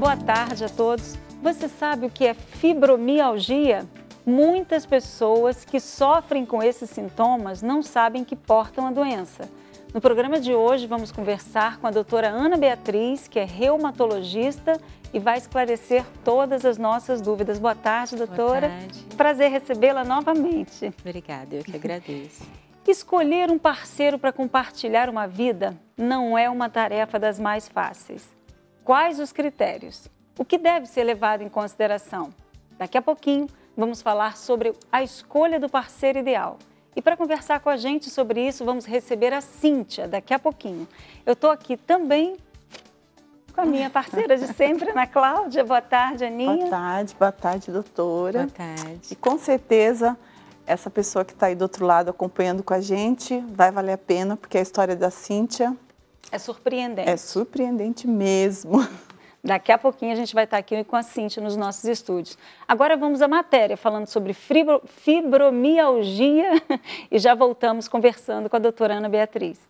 boa tarde a todos. Você sabe o que é fibromialgia? Muitas pessoas que sofrem com esses sintomas não sabem que portam a doença. No programa de hoje vamos conversar com a doutora Ana Beatriz, que é reumatologista e vai esclarecer todas as nossas dúvidas. Boa tarde, doutora. Boa tarde. Prazer recebê-la novamente. Obrigada, eu que agradeço. Escolher um parceiro para compartilhar uma vida não é uma tarefa das mais fáceis. Quais os critérios? O que deve ser levado em consideração? Daqui a pouquinho vamos falar sobre a escolha do parceiro ideal. E para conversar com a gente sobre isso, vamos receber a Cíntia daqui a pouquinho. Eu estou aqui também com a minha parceira de sempre, Ana Cláudia. Boa tarde, Aninha. Boa tarde, doutora. Boa tarde. E com certeza, essa pessoa que está aí do outro lado acompanhando com a gente vai valer a pena, porque a história da Cíntia é surpreendente. É surpreendente mesmo. Daqui a pouquinho a gente vai estar aqui com a Cíntia nos nossos estúdios. Agora vamos à matéria, falando sobre fibromialgia e já voltamos conversando com a doutora Ana Beatriz.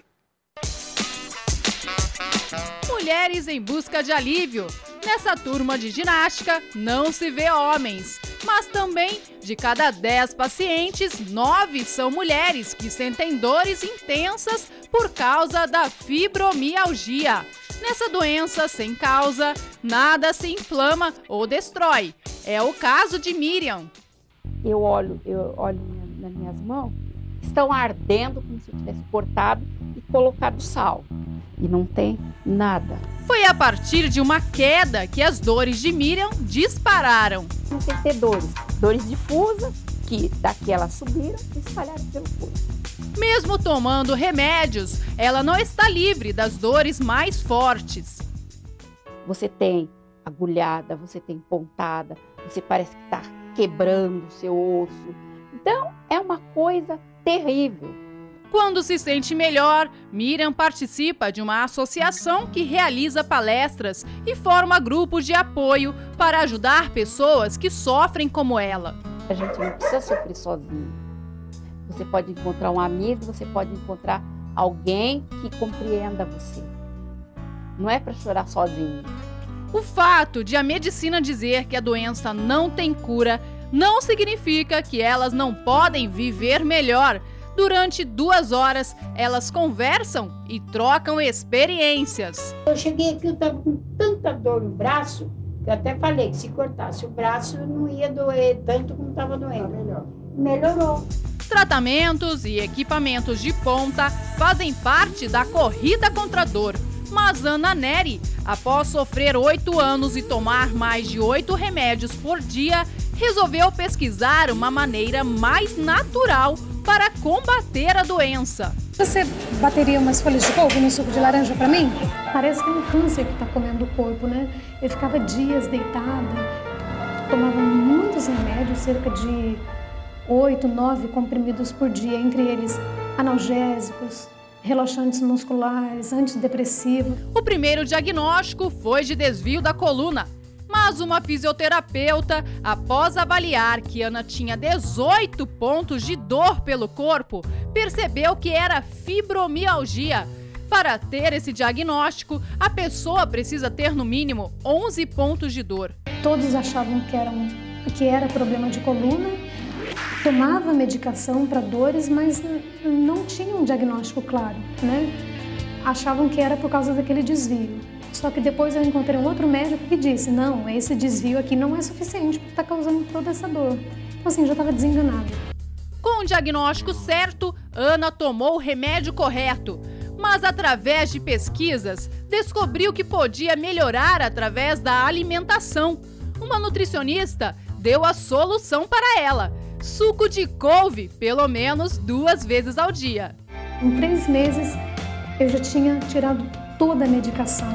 Mulheres em busca de alívio. Nessa turma de ginástica não se vê homens, mas também de cada 10 pacientes, 9 são mulheres que sentem dores intensas por causa da fibromialgia. Nessa doença sem causa, nada se inflama ou destrói. É o caso de Miriam. Eu olho nas minhas mãos, estão ardendo como se eu tivesse cortado e colocado sal. E não tem nada. Foi a partir de uma queda que as dores de Miriam dispararam. Comecei a ter dores difusas, que daqui elas subiram e espalharam pelo corpo. Mesmo tomando remédios, ela não está livre das dores mais fortes. Você tem agulhada, você tem pontada, você parece que está quebrando o seu osso. Então, é uma coisa terrível. Quando se sente melhor, Miriam participa de uma associação que realiza palestras e forma grupos de apoio para ajudar pessoas que sofrem como ela. A gente não precisa sofrer sozinho. Você pode encontrar um amigo, você pode encontrar alguém que compreenda você. Não é para chorar sozinho. O fato de a medicina dizer que a doença não tem cura não significa que elas não podem viver melhor. Durante 2 horas, elas conversam e trocam experiências. Eu cheguei aqui, eu estava com tanta dor no braço, que eu até falei que se cortasse o braço não ia doer tanto como estava doendo. Melhorou. Tratamentos e equipamentos de ponta fazem parte da corrida contra a dor. Mas Ana Neri, após sofrer 8 anos e tomar mais de 8 remédios por dia, resolveu pesquisar uma maneira mais natural para combater a doença. Você bateria umas folhas de couve no suco de laranja para mim? Parece que é um câncer que está comendo o corpo, né? Eu ficava dias deitada, tomava muitos remédios, cerca de 8, 9 comprimidos por dia, entre eles analgésicos, relaxantes musculares, antidepressivos. O primeiro diagnóstico foi de desvio da coluna, mas uma fisioterapeuta, após avaliar que Ana tinha 18 pontos de dor pelo corpo, percebeu que era fibromialgia. Para ter esse diagnóstico, a pessoa precisa ter no mínimo 11 pontos de dor. Todos achavam que era problema de coluna, tomava medicação para dores, mas não tinha um diagnóstico claro, né? Achavam que era por causa daquele desvio. Só que depois eu encontrei um outro médico que disse, não, esse desvio aqui não é suficiente para estar causando toda essa dor. Então assim, eu já estava desenganada. Com o diagnóstico certo, Ana tomou o remédio correto. Mas através de pesquisas, descobriu que podia melhorar através da alimentação. Uma nutricionista deu a solução para ela. Suco de couve, pelo menos 2 vezes ao dia. Em 3 meses, eu já tinha tirado toda a medicação.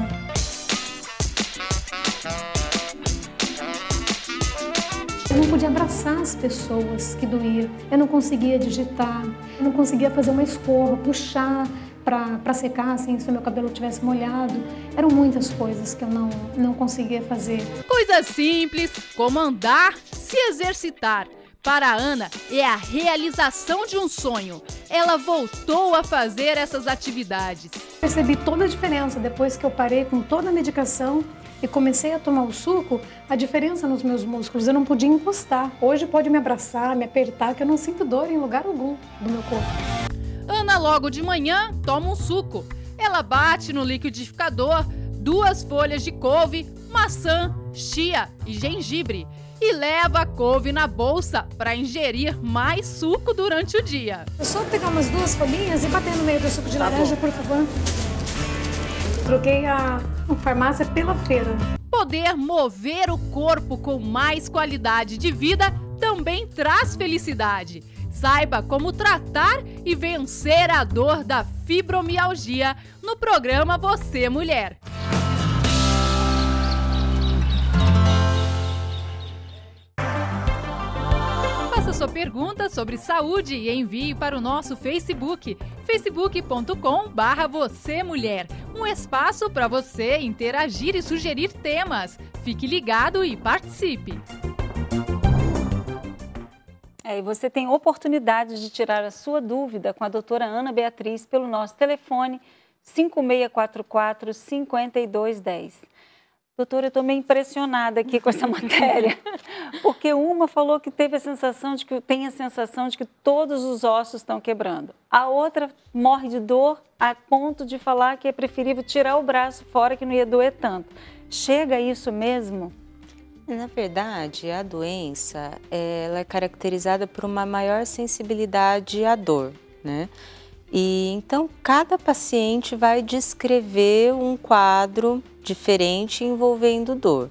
Eu não podia abraçar as pessoas que doía. Eu não conseguia digitar, eu não conseguia fazer uma escova, puxar para secar, assim, se o meu cabelo tivesse molhado. Eram muitas coisas que eu não conseguia fazer. Coisas simples, como andar, se exercitar. Para a Ana, é a realização de um sonho. Ela voltou a fazer essas atividades. Percebi toda a diferença depois que eu parei com toda a medicação e comecei a tomar o suco, a diferença nos meus músculos, eu não podia encostar. Hoje pode me abraçar, me apertar, que eu não sinto dor em lugar algum do meu corpo. Ana logo de manhã toma um suco. Ela bate no liquidificador 2 folhas de couve, maçã, chia e gengibre e leva a couve na bolsa para ingerir mais suco durante o dia. É só pegar umas 2 folhinhas e bater no meio do suco de laranja, por favor. Troquei a farmácia pela feira. Poder mover o corpo com mais qualidade de vida também traz felicidade. Saiba como tratar e vencer a dor da fibromialgia no programa Você Mulher. Faça sua pergunta sobre saúde e envie para o nosso Facebook, facebook.com/vocêmulher. Um espaço para você interagir e sugerir temas. Fique ligado e participe. E você tem oportunidade de tirar a sua dúvida com a doutora Ana Beatriz pelo nosso telefone 5644-5210. Doutora, eu estou meio impressionada aqui com essa matéria, porque uma falou que tem a sensação de que todos os ossos estão quebrando. A outra morre de dor a ponto de falar que é preferível tirar o braço fora, que não ia doer tanto. Chega a isso mesmo? Na verdade, a doença ela é caracterizada por uma maior sensibilidade à dor, né? E então cada paciente vai descrever um quadro diferente envolvendo dor.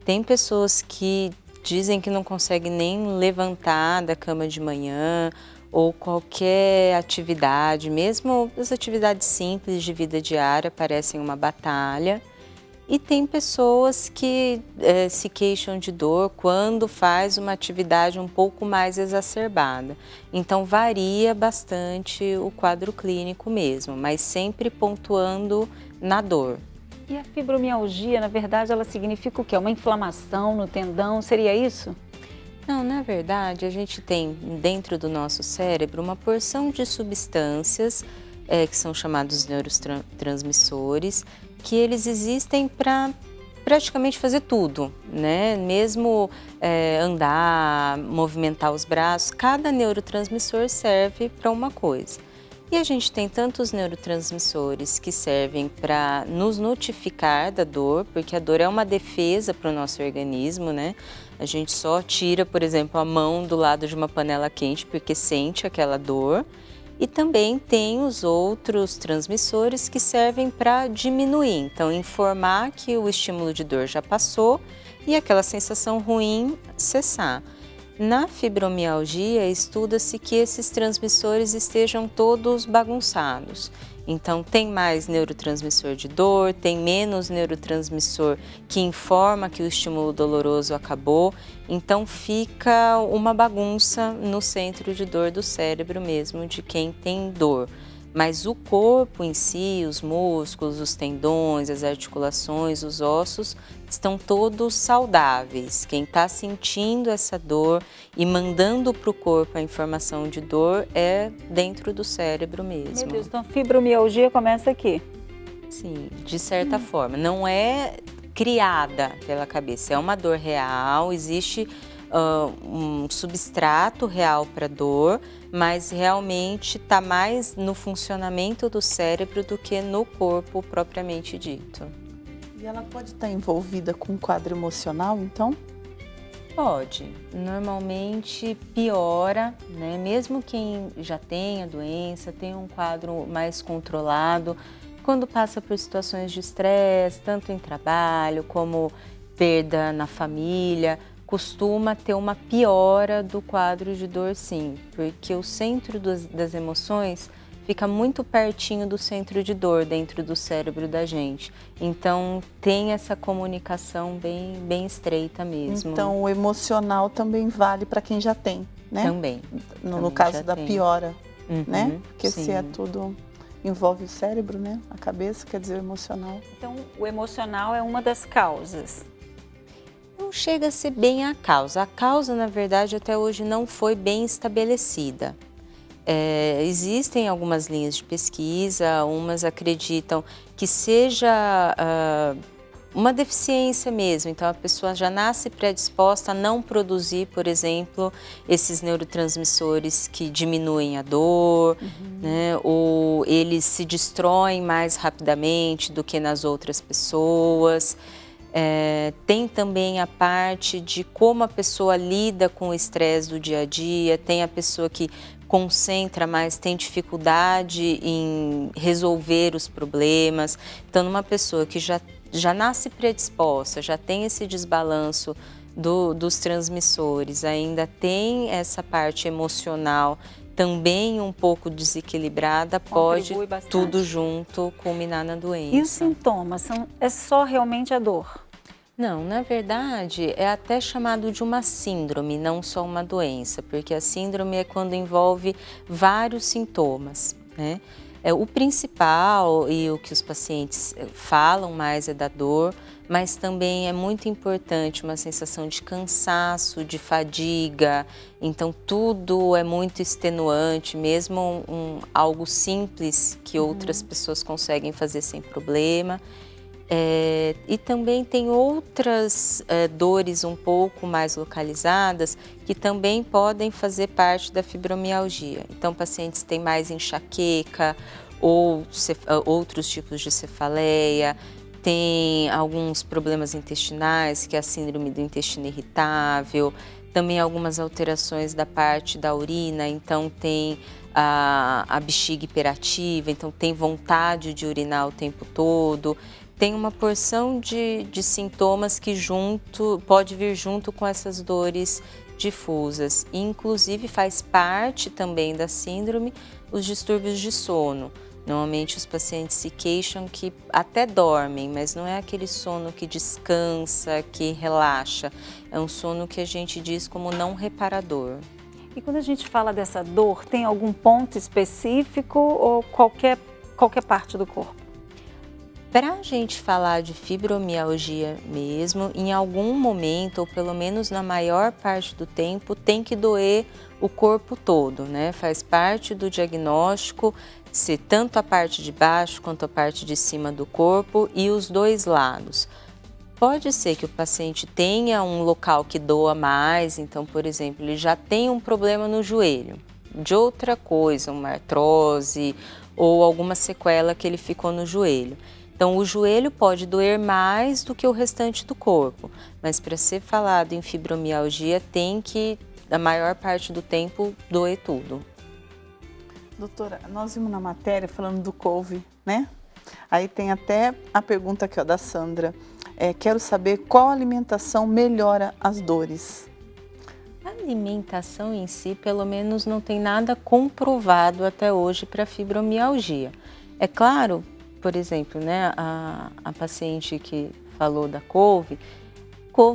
Tem pessoas que dizem que não conseguem nem levantar da cama de manhã ou qualquer atividade, mesmo as atividades simples de vida diária parecem uma batalha. E tem pessoas que se queixam de dor quando faz uma atividade um pouco mais exacerbada. Então varia bastante o quadro clínico mesmo, mas sempre pontuando na dor. E a fibromialgia, na verdade, ela significa o quê? Uma inflamação no tendão, seria isso? Não, na verdade, a gente tem dentro do nosso cérebro uma porção de substâncias que são chamados neurotransmissores, que eles existem para praticamente fazer tudo, né? Mesmo andar, movimentar os braços, cada neurotransmissor serve para uma coisa. E a gente tem tantos neurotransmissores que servem para nos notificar da dor, porque a dor é uma defesa para o nosso organismo, né? A gente só tira, por exemplo, a mão do lado de uma panela quente porque sente aquela dor. E também tem os outros transmissores que servem para diminuir, então informar que o estímulo de dor já passou e aquela sensação ruim cessar. Na fibromialgia, estuda-se que esses transmissores estejam todos bagunçados. Então, tem mais neurotransmissor de dor, tem menos neurotransmissor que informa que o estímulo doloroso acabou. Então, fica uma bagunça no centro de dor do cérebro mesmo, de quem tem dor. Mas o corpo em si, os músculos, os tendões, as articulações, os ossos, estão todos saudáveis. Quem está sentindo essa dor e mandando para o corpo a informação de dor é dentro do cérebro mesmo. Meu Deus, então a fibromialgia começa aqui. Sim, de certa forma. Não é criada pela cabeça, é uma dor real, existe um substrato real para dor, mas realmente está mais no funcionamento do cérebro do que no corpo propriamente dito. E ela pode estar envolvida com um quadro emocional, então? Pode. Normalmente piora, né? Mesmo quem já tem a doença, tem um quadro mais controlado, quando passa por situações de estresse, tanto em trabalho como perda na família, costuma ter uma piora do quadro de dor, sim, porque o centro das emoções fica muito pertinho do centro de dor dentro do cérebro da gente. Então, tem essa comunicação bem estreita mesmo. Então, o emocional também vale para quem já tem, né? Também. No caso da piora, né? Porque sim. se é tudo... envolve o cérebro, né? A cabeça, quer dizer, o emocional. Então, o emocional é uma das causas. Não chega a ser bem a causa. A causa, na verdade, até hoje não foi bem estabelecida. Existem algumas linhas de pesquisa, umas acreditam que seja uma deficiência mesmo, então a pessoa já nasce predisposta a não produzir, por exemplo, esses neurotransmissores que diminuem a dor, né? Ou eles se destroem mais rapidamente do que nas outras pessoas. Tem também a parte de como a pessoa lida com o estresse do dia a dia, tem a pessoa que concentra mais, tem dificuldade em resolver os problemas. Então, numa pessoa que já nasce predisposta, já tem esse desbalanço dos transmissores, ainda tem essa parte emocional também um pouco desequilibrada, pode tudo junto culminar na doença. E os sintomas? É só realmente a dor? Não, na verdade, é até chamado de uma síndrome, não só uma doença, porque a síndrome é quando envolve vários sintomas, né? O principal e o que os pacientes falam mais é da dor, mas também é muito importante uma sensação de cansaço, de fadiga, então tudo é muito extenuante, mesmo algo simples que outras pessoas conseguem fazer sem problema. E também tem outras dores um pouco mais localizadas que também podem fazer parte da fibromialgia. Então, pacientes têm mais enxaqueca ou outros tipos de cefaleia, tem alguns problemas intestinais, que é a síndrome do intestino irritável, também algumas alterações da parte da urina, então tem a bexiga hiperativa, então tem vontade de urinar o tempo todo. Tem uma porção de sintomas que pode vir junto com essas dores difusas. Inclusive faz parte também da síndrome os distúrbios de sono. Normalmente os pacientes se queixam que até dormem, mas não é aquele sono que descansa, que relaxa. É um sono que a gente diz como não reparador. E quando a gente fala dessa dor, tem algum ponto específico ou qualquer parte do corpo? Para a gente falar de fibromialgia mesmo, em algum momento, ou pelo menos na maior parte do tempo, tem que doer o corpo todo, né? Faz parte do diagnóstico ser tanto a parte de baixo quanto a parte de cima do corpo e os dois lados. Pode ser que o paciente tenha um local que doa mais, então, por exemplo, ele já tem um problema no joelho, de outra coisa, uma artrose ou alguma sequela que ele ficou no joelho. Então, o joelho pode doer mais do que o restante do corpo, mas para ser falado em fibromialgia tem que, a maior parte do tempo, doer tudo. Doutora, nós vimos na matéria falando do couve, né? Aí tem até a pergunta aqui, ó, da Sandra. Quero saber qual alimentação melhora as dores. A alimentação em si, pelo menos, não tem nada comprovado até hoje para fibromialgia. É claro, por exemplo, né, a paciente que falou da couve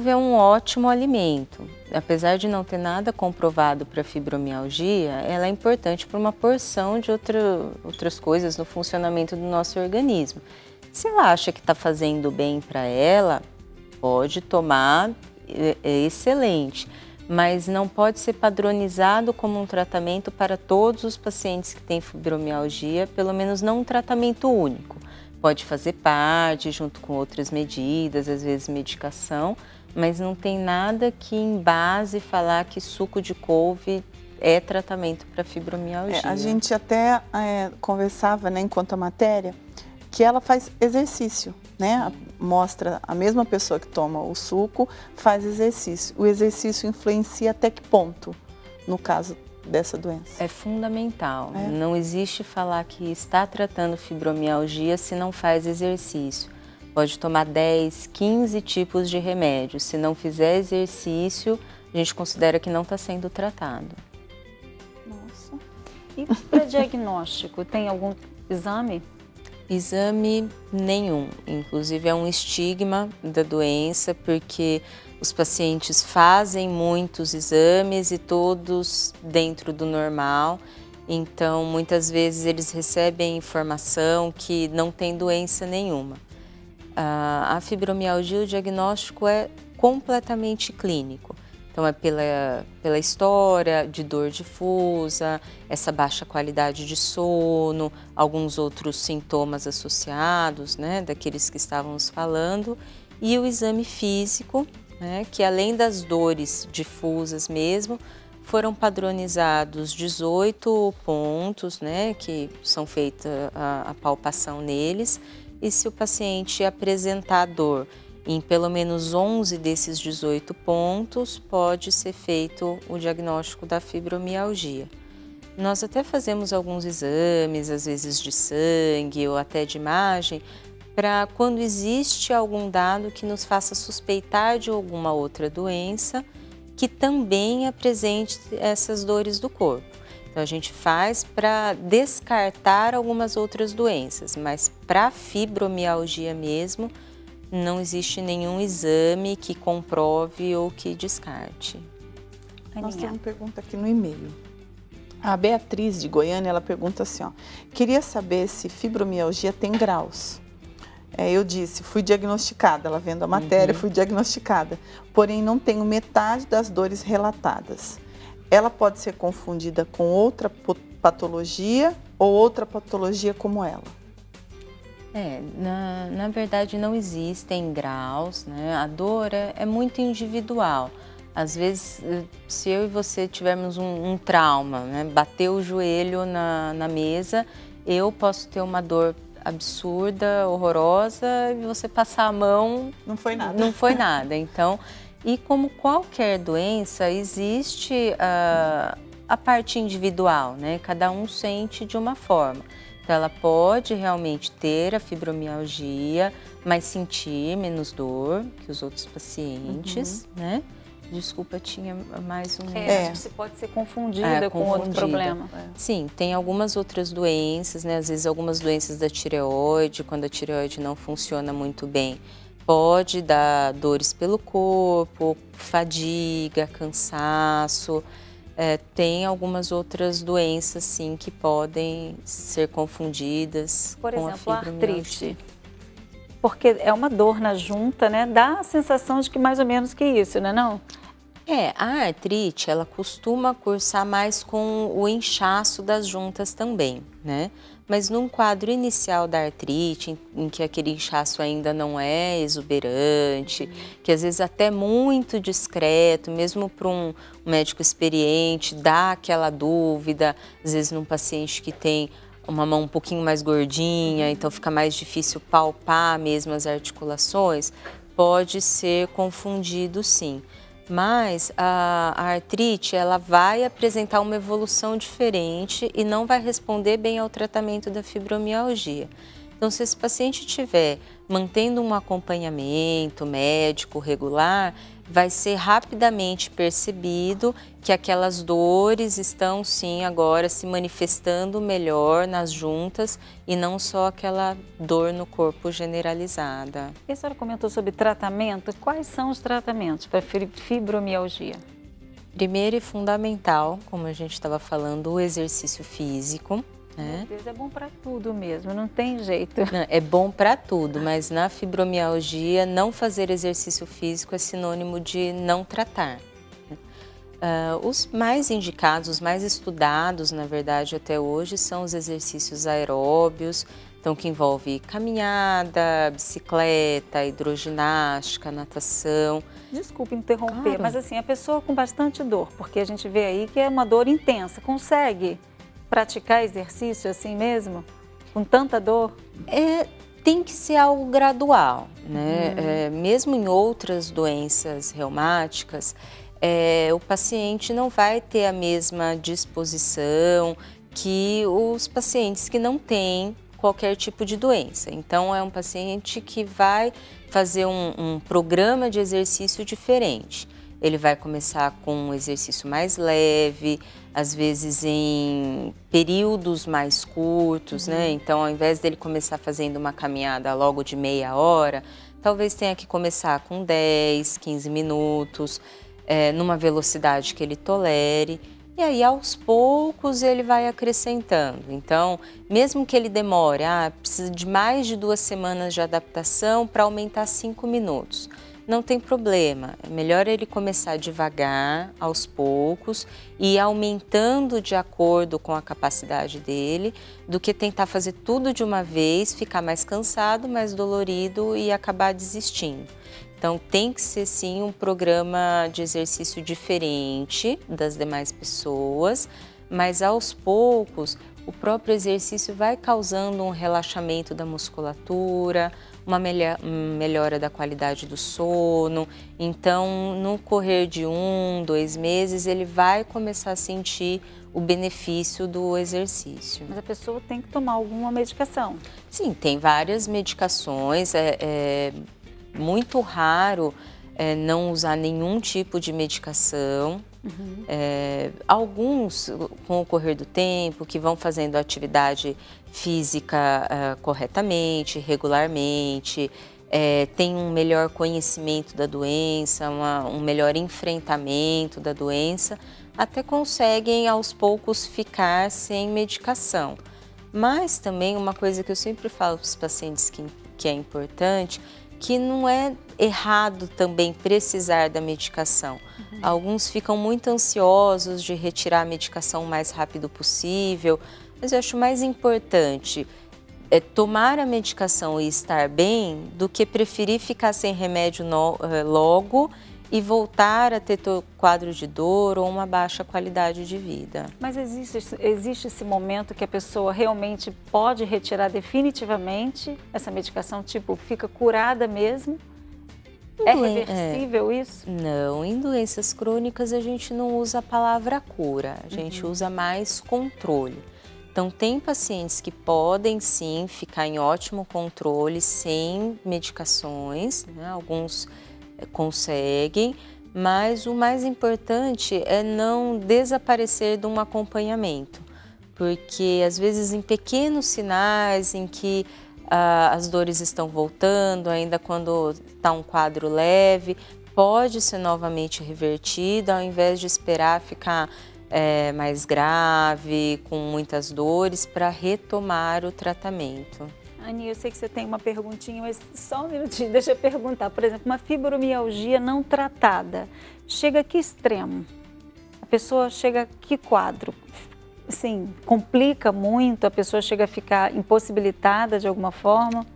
é um ótimo alimento. Apesar de não ter nada comprovado para fibromialgia, ela é importante para uma porção de outras coisas no funcionamento do nosso organismo. Se ela acha que está fazendo bem para ela, pode tomar, é excelente. Mas não pode ser padronizado como um tratamento para todos os pacientes que têm fibromialgia, pelo menos não um tratamento único. Pode fazer parte, junto com outras medidas, às vezes medicação, mas não tem nada que em base falar que suco de couve é tratamento para fibromialgia. A gente até conversava, né, enquanto a matéria, que ela faz exercício, né? Mostra a mesma pessoa que toma o suco, faz exercício. O exercício influencia até que ponto, no caso dessa doença? É fundamental. Não existe falar que está tratando fibromialgia se não faz exercício. Pode tomar 10, 15 tipos de remédios. Se não fizer exercício, a gente considera que não está sendo tratado. Nossa. E para diagnóstico, tem algum exame? Exame nenhum, inclusive é um estigma da doença, porque os pacientes fazem muitos exames e todos dentro do normal, então muitas vezes eles recebem informação que não tem doença nenhuma. A fibromialgia, o diagnóstico é completamente clínico. Então é pela história de dor difusa, essa baixa qualidade de sono, alguns outros sintomas associados, né, daqueles que estávamos falando, e o exame físico, né, que além das dores difusas mesmo, foram padronizados 18 pontos, né, que são feita a palpação neles, e se o paciente apresentar dor em pelo menos 11 desses 18 pontos, pode ser feito o diagnóstico da fibromialgia. Nós até fazemos alguns exames, às vezes de sangue ou até de imagem, para quando existe algum dado que nos faça suspeitar de alguma outra doença que também apresente essas dores do corpo. Então a gente faz para descartar algumas outras doenças, mas para fibromialgia mesmo, não existe nenhum exame que comprove ou que descarte. Nós temos uma pergunta aqui no e-mail. A Beatriz de Goiânia, ela pergunta assim, ó, queria saber se fibromialgia tem graus. Eu disse, fui diagnosticada, ela vendo a matéria, fui diagnosticada, porém não tenho metade das dores relatadas. Ela pode ser confundida com outra patologia ou outra patologia como ela? Na verdade não existem graus, né? A dor é muito individual. Às vezes, se eu e você tivermos um trauma, né? Bateu o joelho na mesa, eu posso ter uma dor absurda, horrorosa, e você passar a mão... Não foi nada. Não foi nada. Então, e como qualquer doença, existe a parte individual, né? Cada um sente de uma forma. Então, ela pode realmente ter a fibromialgia, mas sentir menos dor que os outros pacientes, né? Desculpa, tinha mais um... Acho que você pode ser confundida com outro problema. Sim, tem algumas outras doenças, né? Às vezes algumas doenças da tireoide, quando a tireoide não funciona muito bem, pode dar dores pelo corpo, fadiga, cansaço. Tem algumas outras doenças, sim, que podem ser confundidas com a fibromialgia. Por exemplo, a artrite. Porque é uma dor na junta, né? Dá a sensação de que mais ou menos que isso, né, não? A artrite, ela costuma cursar mais com o inchaço das juntas também, né? Mas num quadro inicial da artrite, em que aquele inchaço ainda não é exuberante, que às vezes até muito discreto, mesmo para um médico experiente, dá aquela dúvida, às vezes num paciente que tem uma mão um pouquinho mais gordinha, então fica mais difícil palpar mesmo as articulações, pode ser confundido sim. Mas a artrite, ela vai apresentar uma evolução diferente e não vai responder bem ao tratamento da fibromialgia. Então, se esse paciente estiver mantendo um acompanhamento médico regular, vai ser rapidamente percebido que aquelas dores estão, sim, agora se manifestando melhor nas juntas e não só aquela dor no corpo generalizada. E a senhora comentou sobre tratamento. Quais são os tratamentos para fibromialgia? Primeiro e fundamental, como a gente estava falando, o exercício físico. Meu Deus, é bom para tudo mesmo, não tem jeito. Não, é bom para tudo, mas na fibromialgia não fazer exercício físico é sinônimo de não tratar. Os mais indicados, os mais estudados, na verdade, até hoje, são os exercícios aeróbios, então que envolve caminhada, bicicleta, hidroginástica, natação. Desculpe interromper, mas assim, a pessoa com bastante dor, porque a gente vê aí que é uma dor intensa, consegue praticar exercício assim mesmo? Com tanta dor? Tem que ser algo gradual, né? Mesmo em outras doenças reumáticas, o paciente não vai ter a mesma disposição que os pacientes que não têm qualquer tipo de doença. Então, é um paciente que vai fazer um programa de exercício diferente. Ele vai começar com um exercício mais leve, às vezes em períodos mais curtos, né? Então, ao invés dele começar fazendo uma caminhada logo de meia hora, talvez tenha que começar com 10, 15 minutos, numa velocidade que ele tolere. E aí, aos poucos, ele vai acrescentando. Então, mesmo que ele demore, precisa de mais de 2 semanas de adaptação para aumentar 5 minutos. não tem problema. É melhor ele começar devagar, aos poucos, e aumentando de acordo com a capacidade dele, do que tentar fazer tudo de uma vez, ficar mais cansado, mais dolorido e acabar desistindo. Então, tem que ser, sim, um programa de exercício diferente das demais pessoas, mas aos poucos, o próprio exercício vai causando um relaxamento da musculatura, uma melhora da qualidade do sono. Então, no correr de 1, 2 meses, ele vai começar a sentir o benefício do exercício. Mas a pessoa tem que tomar alguma medicação? Sim, tem várias medicações. É muito raro não usar nenhum tipo de medicação. Alguns, com o correr do tempo, que vão fazendo atividade física corretamente, regularmente, tem um melhor conhecimento da doença, um melhor enfrentamento da doença, até conseguem aos poucos ficar sem medicação. Mas também uma coisa que eu sempre falo para os pacientes que é importante, que não é errado também precisar da medicação. Alguns ficam muito ansiosos de retirar a medicação o mais rápido possível, mas eu acho mais importante tomar a medicação e estar bem do que preferir ficar sem remédio logo e voltar a ter quadro de dor ou uma baixa qualidade de vida. Mas existe esse momento que a pessoa realmente pode retirar definitivamente essa medicação, tipo, fica curada mesmo? É reversível isso? Não, em doenças crônicas a gente não usa a palavra cura, a gente usa mais controle. Então, tem pacientes que podem sim ficar em ótimo controle sem medicações, né? Alguns conseguem, mas o mais importante é não desaparecer de um acompanhamento, porque às vezes em pequenos sinais em que as dores estão voltando, ainda quando está um quadro leve, pode ser novamente revertido, ao invés de esperar ficar mais grave, com muitas dores, para retomar o tratamento. Ani, eu sei que você tem uma perguntinha, mas só um minutinho, deixa eu perguntar. Por exemplo, uma fibromialgia não tratada, chega a que extremo? A pessoa chega a que quadro? Assim, complica muito, a pessoa chega a ficar impossibilitada de alguma forma?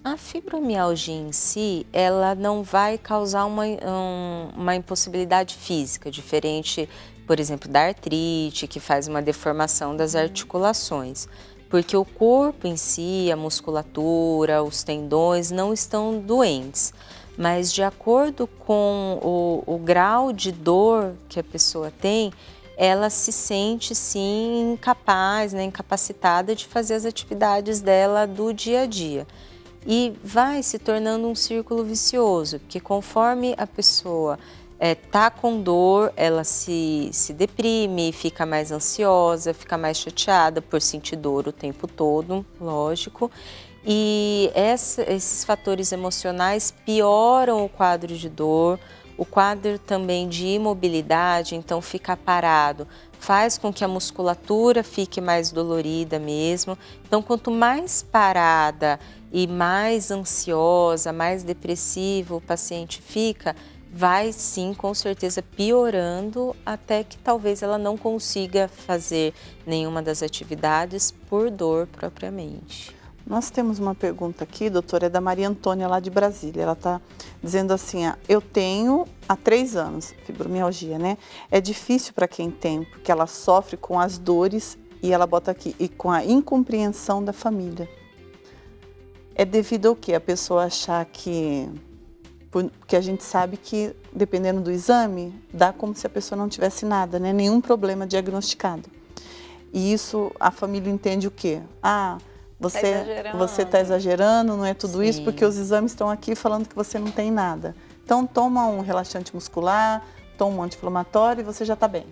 A fibromialgia em si, ela não vai causar uma impossibilidade física, diferente, por exemplo, da artrite, que faz uma deformação das articulações. Porque o corpo em si, a musculatura, os tendões não estão doentes, mas de acordo com o grau de dor que a pessoa tem, ela se sente sim incapaz, né, incapacitada de fazer as atividades dela do dia a dia. E vai se tornando um círculo vicioso, porque conforme a pessoa tá com dor, ela se deprime, fica mais ansiosa, fica mais chateada por sentir dor o tempo todo, lógico. E esses fatores emocionais pioram o quadro de dor, o quadro também de imobilidade, então ficar parado faz com que a musculatura fique mais dolorida mesmo. Então, quanto mais parada e mais ansiosa, mais depressivo o paciente fica, vai sim, com certeza, piorando até que talvez ela não consiga fazer nenhuma das atividades por dor propriamente. Nós temos uma pergunta aqui, doutora, é da Maria Antônia, lá de Brasília. Ela está dizendo assim, eu tenho há 3 anos fibromialgia, né? É difícil para quem tem, porque ela sofre com as dores e ela bota aqui, e com a incompreensão da família. É devido ao quê? A pessoa achar que... Porque a gente sabe que, dependendo do exame, dá como se a pessoa não tivesse nada, né? Nenhum problema diagnosticado. E isso, a família entende o quê? Você está exagerando, não é tudo Sim. isso, porque os exames estão aqui falando que você não tem nada. Então, toma um relaxante muscular, toma um anti-inflamatório e você já está bem.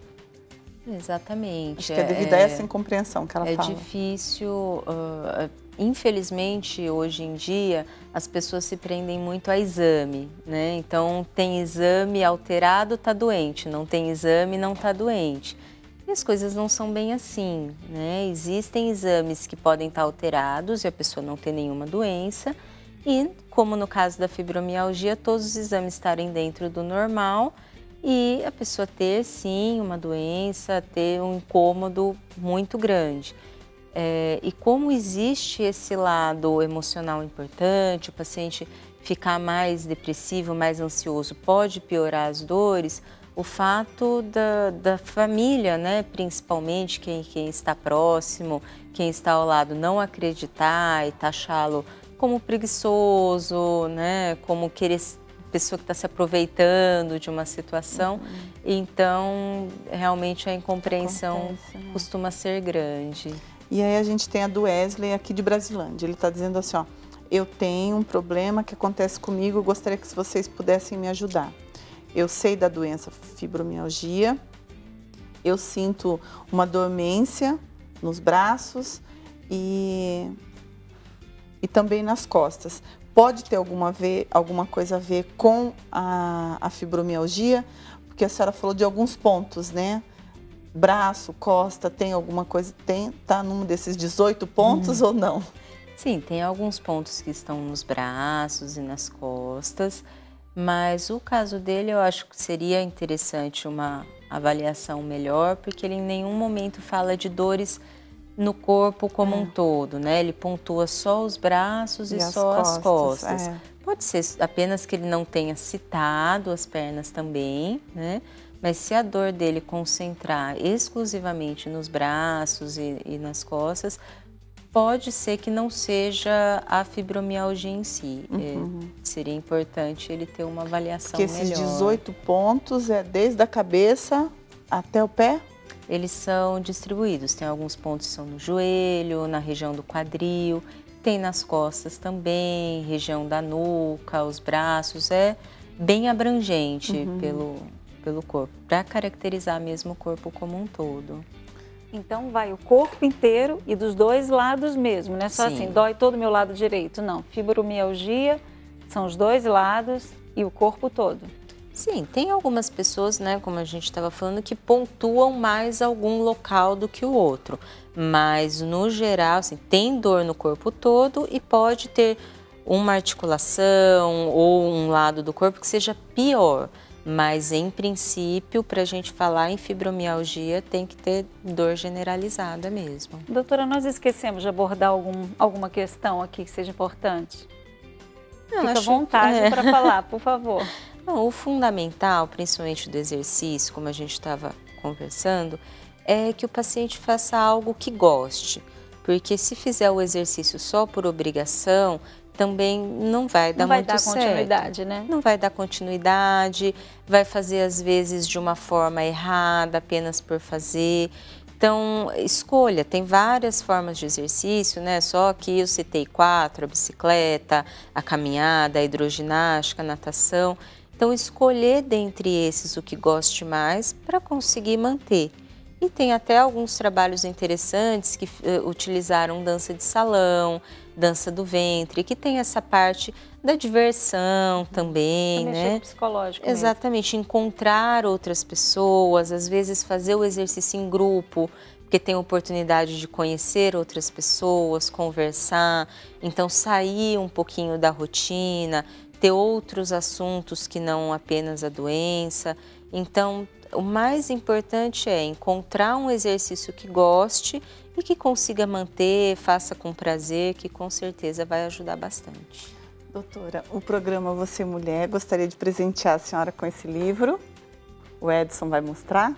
Exatamente. Acho que é devido a essa incompreensão que ela fala. É difícil, infelizmente, hoje em dia, as pessoas se prendem muito a exame, né? Então, tem exame alterado, está doente, não tem exame, não está doente. E as coisas não são bem assim, né? Existem exames que podem estar alterados e a pessoa não ter nenhuma doença, E, como no caso da fibromialgia, todos os exames estarem dentro do normal e a pessoa ter, sim, uma doença, ter um incômodo muito grande. E como existe esse lado emocional importante, o paciente ficar mais depressivo, mais ansioso, pode piorar as dores, o fato da família, né, principalmente quem está próximo, quem está ao lado, não acreditar e taxá-lo como preguiçoso, né, como pessoa que está se aproveitando de uma situação. Então, realmente a incompreensão costuma ser grande. E aí a gente tem a do Wesley aqui de Brasilândia. Ele está dizendo assim, ó, eu tenho um problema que acontece comigo, eu gostaria que vocês pudessem me ajudar. Eu sei da doença fibromialgia, eu sinto uma dormência nos braços e também nas costas. Pode ter alguma coisa a ver com a fibromialgia? Porque a senhora falou de alguns pontos, né? Braço, costa, tem alguma coisa? Tá num desses 18 pontos ou não? Sim, tem alguns pontos que estão nos braços e nas costas, mas o caso dele eu acho que seria interessante uma avaliação melhor, porque ele em nenhum momento fala de dores no corpo como um todo, né? Ele pontua só os braços e só as costas. Pode ser apenas que ele não tenha citado as pernas também, né? Mas se a dor dele concentrar exclusivamente nos braços e nas costas, pode ser que não seja a fibromialgia em si. Seria importante ele ter uma avaliação melhor. Porque esses 18 pontos é desde a cabeça até o pé? Eles são distribuídos. Tem alguns pontos que são no joelho, na região do quadril, tem nas costas também, região da nuca, os braços. É bem abrangente pelo corpo, para caracterizar mesmo o corpo como um todo. Então vai o corpo inteiro e dos dois lados mesmo, não é só assim, dói todo o meu lado direito, não. Fibromialgia são os dois lados e o corpo todo. Sim, tem algumas pessoas, né, como a gente estava falando, que pontuam mais algum local do que o outro. Mas, no geral, assim, tem dor no corpo todo e pode ter uma articulação ou um lado do corpo que seja pior. Mas, em princípio, para a gente falar em fibromialgia, tem que ter dor generalizada mesmo. Doutora, nós esquecemos de abordar alguma questão aqui que seja importante? Fica à vontade para falar, por favor. Não, o fundamental, principalmente do exercício, como a gente estava conversando, é que o paciente faça algo que goste. Porque se fizer o exercício só por obrigação, também não vai dar muito certo. Não vai dar continuidade, né? Não vai dar continuidade, vai fazer às vezes de uma forma errada, apenas por fazer. Então, escolha, tem várias formas de exercício, né? Só que eu citei 4, a bicicleta, a caminhada, a hidroginástica, a natação. Então, escolher dentre esses o que goste mais para conseguir manter. E tem até alguns trabalhos interessantes que utilizaram dança de salão, dança do ventre, que tem essa parte da diversão também, né? Mexer psicológico Exatamente, encontrar outras pessoas, às vezes fazer o exercício em grupo, porque tem a oportunidade de conhecer outras pessoas, conversar, então sair um pouquinho da rotina, ter outros assuntos que não apenas a doença. Então, o mais importante é encontrar um exercício que goste e que consiga manter, faça com prazer, que com certeza vai ajudar bastante. Doutora, o programa Você Mulher gostaria de presentear a senhora com esse livro, o Edson vai mostrar,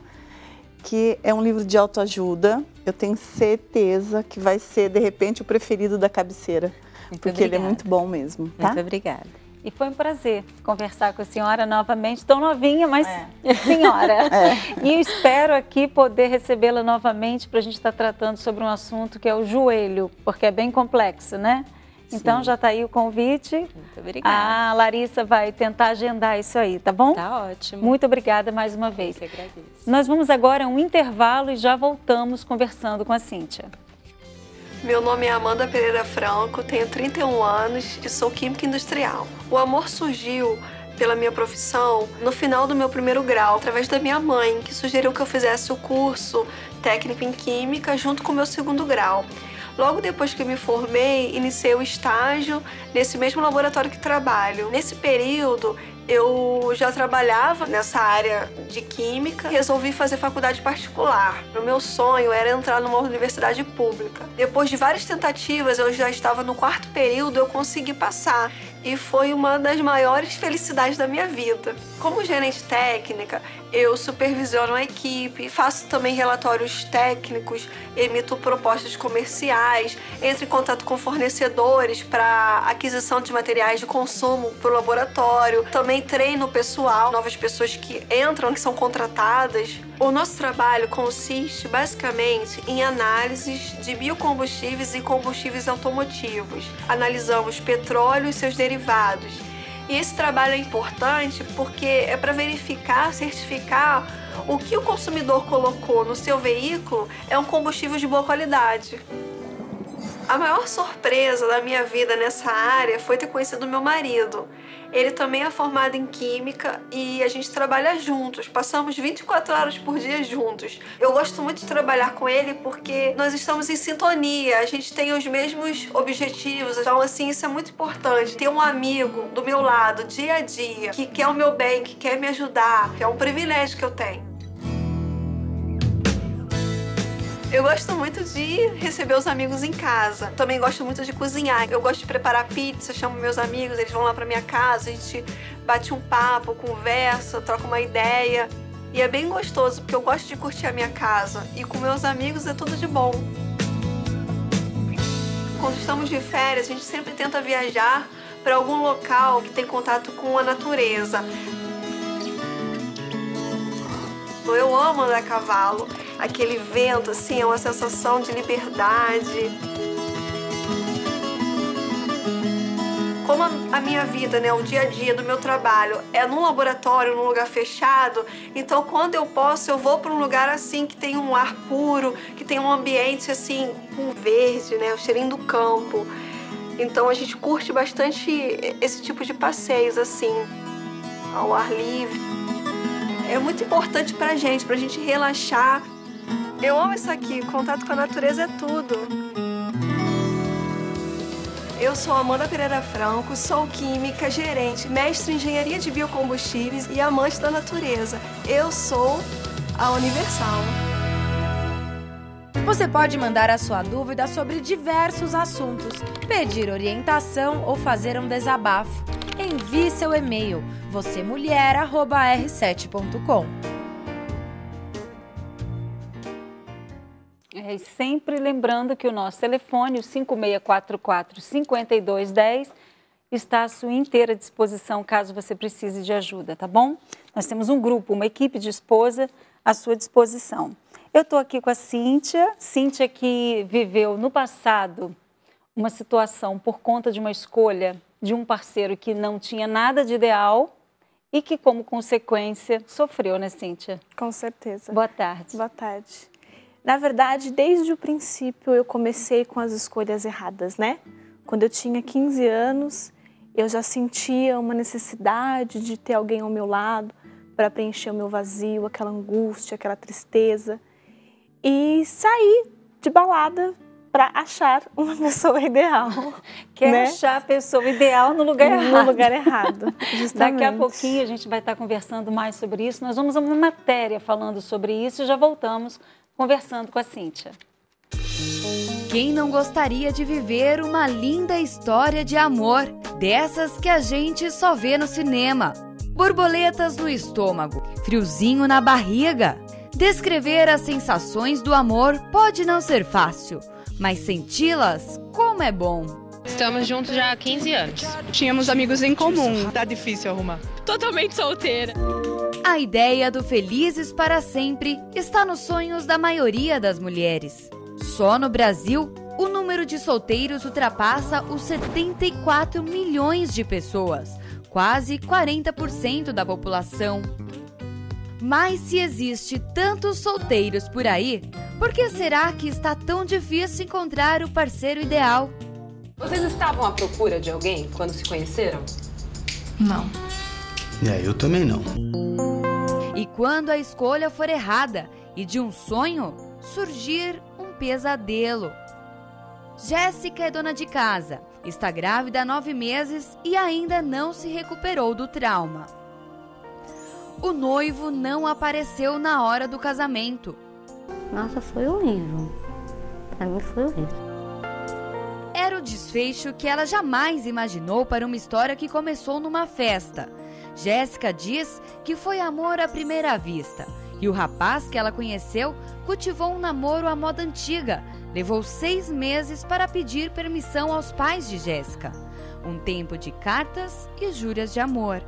que é um livro de autoajuda. Eu tenho certeza que vai ser, de repente, o preferido da cabeceira, porque ele é muito bom mesmo, tá? Muito obrigada. E foi um prazer conversar com a senhora novamente, tão novinha, mas senhora. E espero aqui poder recebê-la novamente para a gente estar tratando sobre um assunto que é o joelho, porque é bem complexo, né? Sim. Então já está aí o convite. Muito obrigada. A Larissa vai tentar agendar isso aí, tá bom? Tá ótimo. Muito obrigada mais uma vez. Eu que agradeço. Nós vamos agora a um intervalo e já voltamos conversando com a Cíntia. Meu nome é Amanda Pereira Franco, tenho 31 anos e sou química industrial. O amor surgiu pela minha profissão no final do meu primeiro grau, através da minha mãe, que sugeriu que eu fizesse o curso técnico em química junto com o meu segundo grau. Logo depois que eu me formei, iniciei o estágio nesse mesmo laboratório que trabalho. Nesse período, eu já trabalhava nessa área de química e resolvi fazer faculdade particular. O meu sonho era entrar numa universidade pública. Depois de várias tentativas, eu já estava no 4º período, eu consegui passar. E foi uma das maiores felicidades da minha vida. Como gerente técnica, eu supervisiono a equipe, faço também relatórios técnicos, emito propostas comerciais, entro em contato com fornecedores para aquisição de materiais de consumo para o laboratório. Também treino o pessoal, novas pessoas que entram, que são contratadas. O nosso trabalho consiste basicamente em análises de biocombustíveis e combustíveis automotivos. Analisamos petróleo e seus derivados. E esse trabalho é importante porque é para verificar, certificar o que o consumidor colocou no seu veículo é um combustível de boa qualidade. A maior surpresa da minha vida nessa área foi ter conhecido meu marido. Ele também é formado em química e a gente trabalha juntos. Passamos 24 horas por dia juntos. Eu gosto muito de trabalhar com ele porque nós estamos em sintonia. A gente tem os mesmos objetivos. Então, assim, isso é muito importante. Ter um amigo do meu lado, dia a dia, que quer o meu bem, que quer me ajudar, é um privilégio que eu tenho. Eu gosto muito de receber os amigos em casa. Também gosto muito de cozinhar. Eu gosto de preparar pizza, chamo meus amigos, eles vão lá pra minha casa, a gente bate um papo, conversa, troca uma ideia. E é bem gostoso, porque eu gosto de curtir a minha casa. E com meus amigos é tudo de bom. Quando estamos de férias, a gente sempre tenta viajar para algum local que tem contato com a natureza. Eu amo andar a cavalo. Aquele vento, assim, é uma sensação de liberdade. Como a minha vida, né, o dia a dia do meu trabalho é num laboratório, num lugar fechado, então quando eu posso, eu vou para um lugar assim que tem um ar puro, que tem um ambiente assim, com verde, né, o cheirinho do campo. Então a gente curte bastante esse tipo de passeios assim, ao ar livre. É muito importante pra gente relaxar. Eu amo isso aqui, contato com a natureza é tudo. Eu sou Amanda Pereira Franco, sou química, gerente, mestre em engenharia de biocombustíveis e amante da natureza. Eu sou a Universal. Você pode mandar a sua dúvida sobre diversos assuntos, pedir orientação ou fazer um desabafo. Envie seu e-mail vocemulher@r7.com. E sempre lembrando que o nosso telefone, o 5644-5210, está à sua inteira disposição caso você precise de ajuda, tá bom? Nós temos um grupo, uma equipe de esposa à sua disposição. Eu estou aqui com a Cíntia que viveu no passado uma situação por conta de uma escolha de um parceiro que não tinha nada de ideal e que, como consequência, sofreu, né, Cíntia? Com certeza. Boa tarde. Boa tarde. Na verdade, desde o princípio, eu comecei com as escolhas erradas, né? Quando eu tinha 15 anos, eu já sentia uma necessidade de ter alguém ao meu lado para preencher o meu vazio, aquela angústia, aquela tristeza. E saí de balada para achar uma pessoa ideal. Quer né? achar a pessoa ideal no lugar errado. No lugar errado, justamente. Daqui a pouquinho a gente vai estar conversando mais sobre isso. Nós vamos a uma matéria falando sobre isso e já voltamos conversando com a Cíntia. Quem não gostaria de viver uma linda história de amor, dessas que a gente só vê no cinema? Borboletas no estômago, friozinho na barriga. Descrever as sensações do amor pode não ser fácil, mas senti-las, como é bom. Estamos juntos já há 15 anos. Tínhamos amigos em comum. Tá difícil arrumar. Totalmente solteira. A ideia do felizes para sempre está nos sonhos da maioria das mulheres. Só no Brasil, o número de solteiros ultrapassa os 74 milhões de pessoas, quase 40% da população. Mas se existe tantos solteiros por aí, por que será que está tão difícil encontrar o parceiro ideal? Vocês estavam à procura de alguém quando se conheceram? Não. Eu também não. E quando a escolha for errada e de um sonho surgir um pesadelo? Jéssica é dona de casa, está grávida há 9 meses e ainda não se recuperou do trauma. O noivo não apareceu na hora do casamento. Nossa, foi horrível. Pra mim foi horrível. Era o desfecho que ela jamais imaginou para uma história que começou numa festa. Jéssica diz que foi amor à primeira vista. E o rapaz que ela conheceu cultivou um namoro à moda antiga. Levou 6 meses para pedir permissão aos pais de Jéssica. Um tempo de cartas e juras de amor.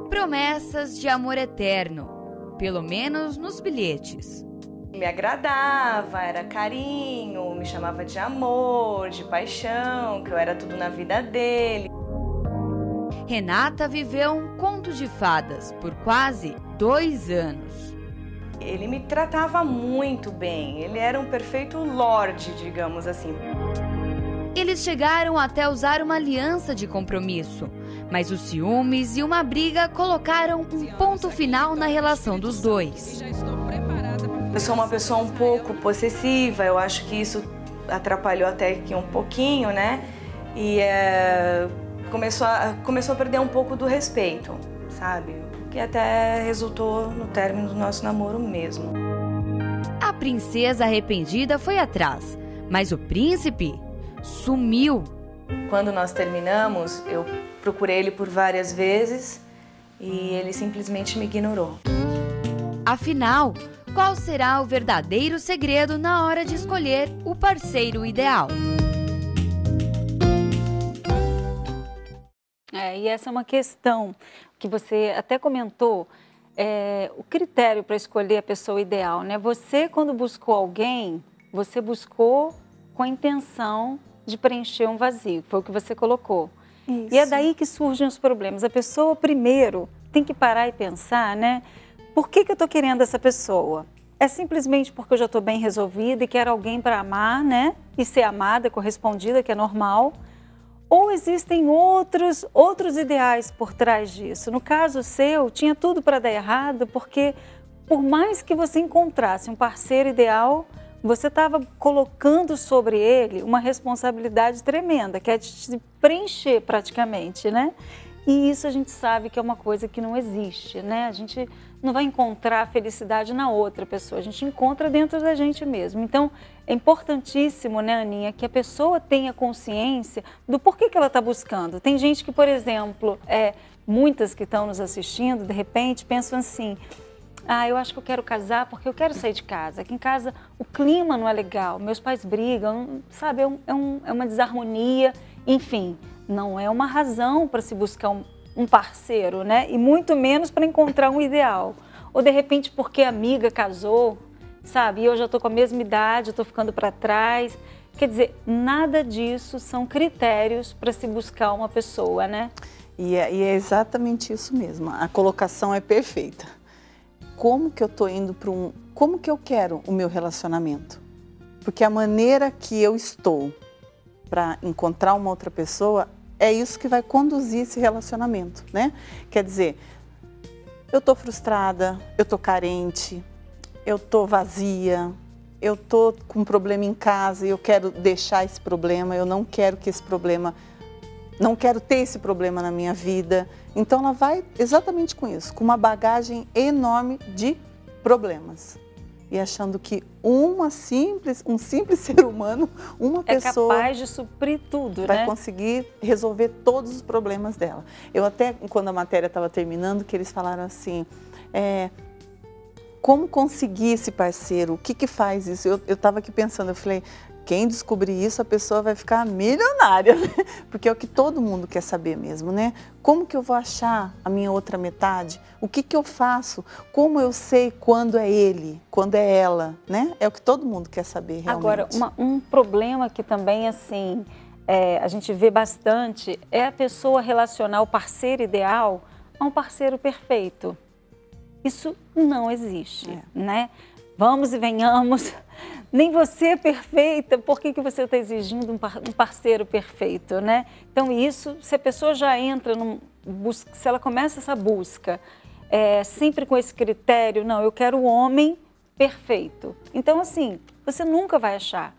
Promessas de amor eterno, pelo menos nos bilhetes. Me agradava, era carinho, me chamava de amor, de paixão, que eu era tudo na vida dele. Renata viveu um conto de fadas por quase 2 anos. Ele me tratava muito bem, ele era um perfeito lorde, digamos assim. Eles chegaram até usar uma aliança de compromisso, mas os ciúmes e uma briga colocaram um ponto final na relação dos dois. Eu sou uma pessoa um pouco possessiva, eu acho que isso atrapalhou até aqui um pouquinho, né? E começou a perder um pouco do respeito, sabe? Que até resultou no término do nosso namoro mesmo. A princesa arrependida foi atrás, mas o príncipe sumiu. Quando nós terminamos, eu procurei ele por várias vezes e ele simplesmente me ignorou. Afinal, qual será o verdadeiro segredo na hora de escolher o parceiro ideal? E essa é uma questão que você até comentou, o critério para escolher a pessoa ideal, né? Você, quando buscou alguém, você buscou com a intenção de preencher um vazio, foi o que você colocou. Isso. E é daí que surgem os problemas. A pessoa, primeiro, tem que parar e pensar, né? Por que eu estou querendo essa pessoa? É simplesmente porque eu já estou bem resolvida e quero alguém para amar, né? E ser amada, correspondida, que é normal. Ou existem outros ideais por trás disso? No caso seu, tinha tudo para dar errado, porque por mais que você encontrasse um parceiro ideal, você estava colocando sobre ele uma responsabilidade tremenda, que é de se preencher praticamente, né? E isso a gente sabe que é uma coisa que não existe, né? A gente não vai encontrar a felicidade na outra pessoa, a gente encontra dentro da gente mesmo. Então, é importantíssimo, né, Aninha, que a pessoa tenha consciência do porquê que ela está buscando. Tem gente que, por exemplo, muitas que estão nos assistindo, de repente, pensam assim: eu acho que eu quero casar porque eu quero sair de casa. Aqui em casa o clima não é legal, meus pais brigam, sabe? É uma desarmonia, enfim. Não é uma razão para se buscar um parceiro, né? E muito menos para encontrar um ideal. Ou de repente porque a amiga casou, sabe? E eu já estou com a mesma idade, eu estou ficando para trás. Quer dizer, nada disso são critérios para se buscar uma pessoa, né? E é exatamente isso mesmo. A colocação é perfeita. Como que eu estou indo para como que eu quero o meu relacionamento? Porque a maneira que eu estou para encontrar uma outra pessoa, é isso que vai conduzir esse relacionamento, né? Quer dizer, eu estou frustrada, eu estou carente, eu estou vazia, eu estou com um problema em casa e eu quero deixar esse problema, eu não quero que esse problema, não quero ter esse problema na minha vida. Então ela vai exatamente com isso, com uma bagagem enorme de problemas. E achando que um simples ser humano, uma pessoa... É capaz de suprir tudo, vai né? conseguir resolver todos os problemas dela. Eu até, quando a matéria estava terminando, que eles falaram assim, como conseguir esse parceiro? O que faz isso? Eu estava aqui pensando, eu falei, quem descobrir isso, a pessoa vai ficar milionária, né? Porque é o que todo mundo quer saber mesmo, né? Como que eu vou achar a minha outra metade? O que eu faço? Como eu sei quando é ele, quando é ela, né? É o que todo mundo quer saber, realmente. Agora, um problema que também, assim, a gente vê bastante, é a pessoa relacionar o parceiro ideal a um parceiro perfeito. Isso não existe, né? Vamos e venhamos, nem você é perfeita, por que você está exigindo um parceiro perfeito, né? Então isso, se a pessoa já entra, se ela começa essa busca, sempre com esse critério, não, eu quero o homem perfeito. Então, assim, você nunca vai achar.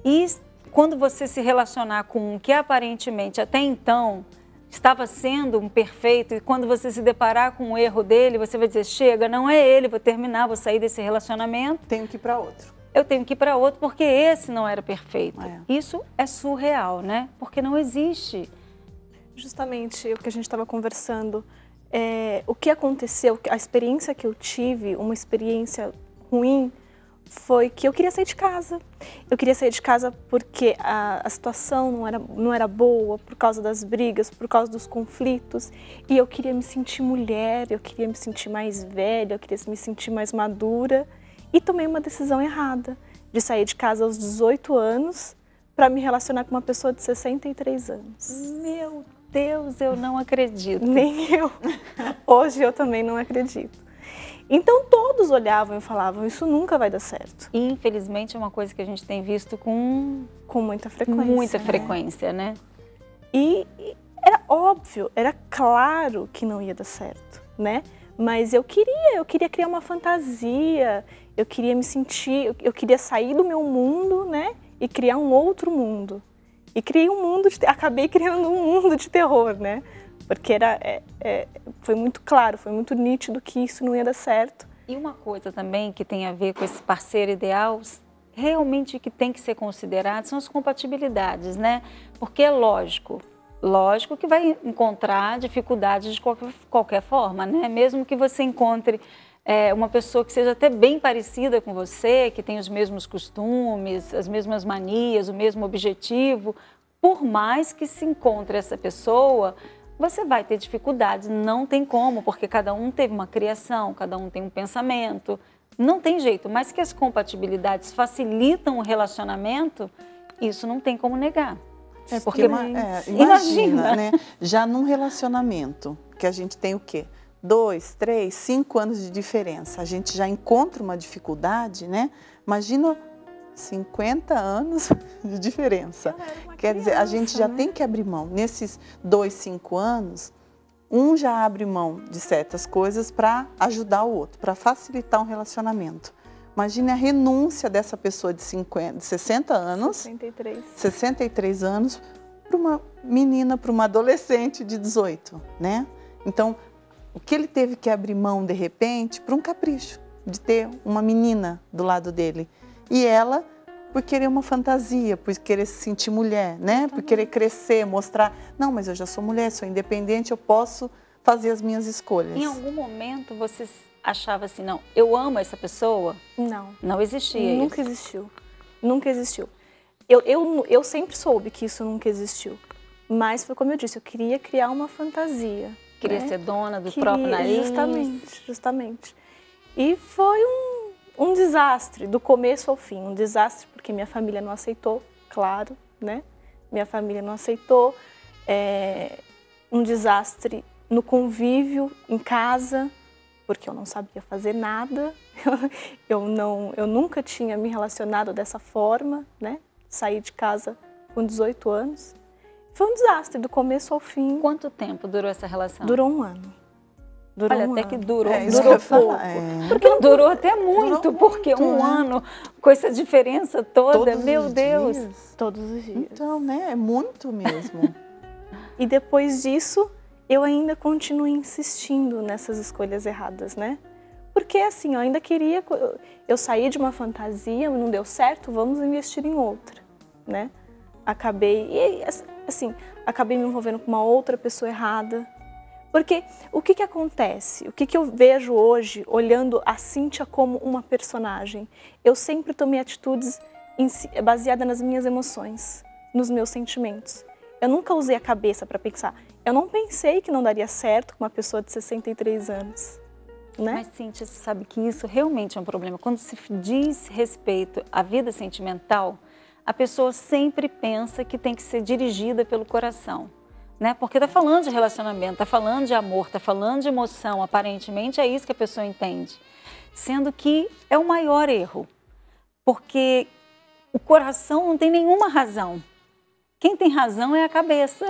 E quando você se relacionar com um que aparentemente até então estava sendo um perfeito, e quando você se deparar com um erro dele, você vai dizer, chega, não é ele, vou terminar, vou sair desse relacionamento. Tenho que ir para outro. Eu tenho que ir para outro porque esse não era perfeito. Isso é surreal, né? Porque não existe. Justamente o que a gente estava conversando, o que aconteceu, a experiência que eu tive, uma experiência ruim, foi que eu queria sair de casa. Eu queria sair de casa porque a situação não era boa, por causa das brigas, por causa dos conflitos. E eu queria me sentir mulher, eu queria me sentir mais velha, eu queria me sentir mais madura. E tomei uma decisão errada, de sair de casa aos 18 anos para me relacionar com uma pessoa de 63 anos. Meu Deus, eu não acredito. Nem eu. Hoje eu também não acredito. Então todos olhavam e falavam, isso nunca vai dar certo. E infelizmente é uma coisa que a gente tem visto com muita frequência. Muita frequência, né? E era óbvio, era claro que não ia dar certo, né? Mas eu queria criar uma fantasia, eu queria me sentir, eu queria sair do meu mundo, né? E criar um outro mundo. E criei acabei criando um mundo de terror, né? Porque foi muito claro, foi muito nítido que isso não ia dar certo. E uma coisa também que tem a ver com esse parceiro ideal, realmente que tem que ser considerado são as compatibilidades, né? Porque é lógico que vai encontrar dificuldades de qualquer forma, né? Mesmo que você encontre uma pessoa que seja até bem parecida com você, que tem os mesmos costumes, as mesmas manias, o mesmo objetivo, por mais que se encontre essa pessoa, você vai ter dificuldades, não tem como, porque cada um teve uma criação, cada um tem um pensamento, não tem jeito, mas que as compatibilidades facilitam o relacionamento, isso não tem como negar. Porque imagina, né? Já num relacionamento, que a gente tem o quê? 2, 3, 5 anos de diferença, a gente já encontra uma dificuldade, né? Imagina 50 anos de diferença. Quer dizer, a gente já tem que abrir mão. Nesses 2, 5 anos, um já abre mão de certas coisas para ajudar o outro, para facilitar um relacionamento. Imagine a renúncia dessa pessoa de 60 anos, 63 anos, para uma menina, para uma adolescente de 18, né? Então, o que ele teve que abrir mão, de repente, para um capricho, de ter uma menina do lado dele. E ela, por querer uma fantasia, por querer se sentir mulher, né? Por querer crescer, mostrar, não, mas eu já sou mulher, sou independente, eu posso fazer as minhas escolhas. Em algum momento você achava assim, não, eu amo essa pessoa? Não. Não existia Nunca existiu. Nunca existiu. Eu sempre soube que isso nunca existiu. Mas foi como eu disse, eu queria criar uma fantasia. Queria ser dona do próprio nariz. Justamente. E foi um desastre, do começo ao fim. Um desastre porque minha família não aceitou, claro, né? Minha família não aceitou. Um desastre no convívio, em casa, porque eu não sabia fazer nada. Eu nunca tinha me relacionado dessa forma, né? Saí de casa com 18 anos. Foi um desastre, do começo ao fim. Quanto tempo durou essa relação? Durou um ano. Olha, até que durou pouco. Porque não durou até muito, porque um ano com essa diferença toda, meu Deus. Todos os dias. Então, né, é muito mesmo. E depois disso, eu ainda continuo insistindo nessas escolhas erradas, né? Porque assim, eu ainda queria, eu saí de uma fantasia, não deu certo, vamos investir em outra, né? Acabei me envolvendo com uma outra pessoa errada. Porque o que acontece? O que eu vejo hoje, olhando a Cíntia como uma personagem? Eu sempre tomei atitudes baseadas nas minhas emoções, nos meus sentimentos. Eu nunca usei a cabeça para pensar. Eu não pensei que não daria certo com uma pessoa de 63 anos. Né? Mas, Cíntia, você sabe que isso realmente é um problema. Quando se diz respeito à vida sentimental, a pessoa sempre pensa que tem que ser dirigida pelo coração, né? Porque está falando de relacionamento, está falando de amor, está falando de emoção, aparentemente é isso que a pessoa entende. Sendo que é o maior erro, porque o coração não tem nenhuma razão. Quem tem razão é a cabeça.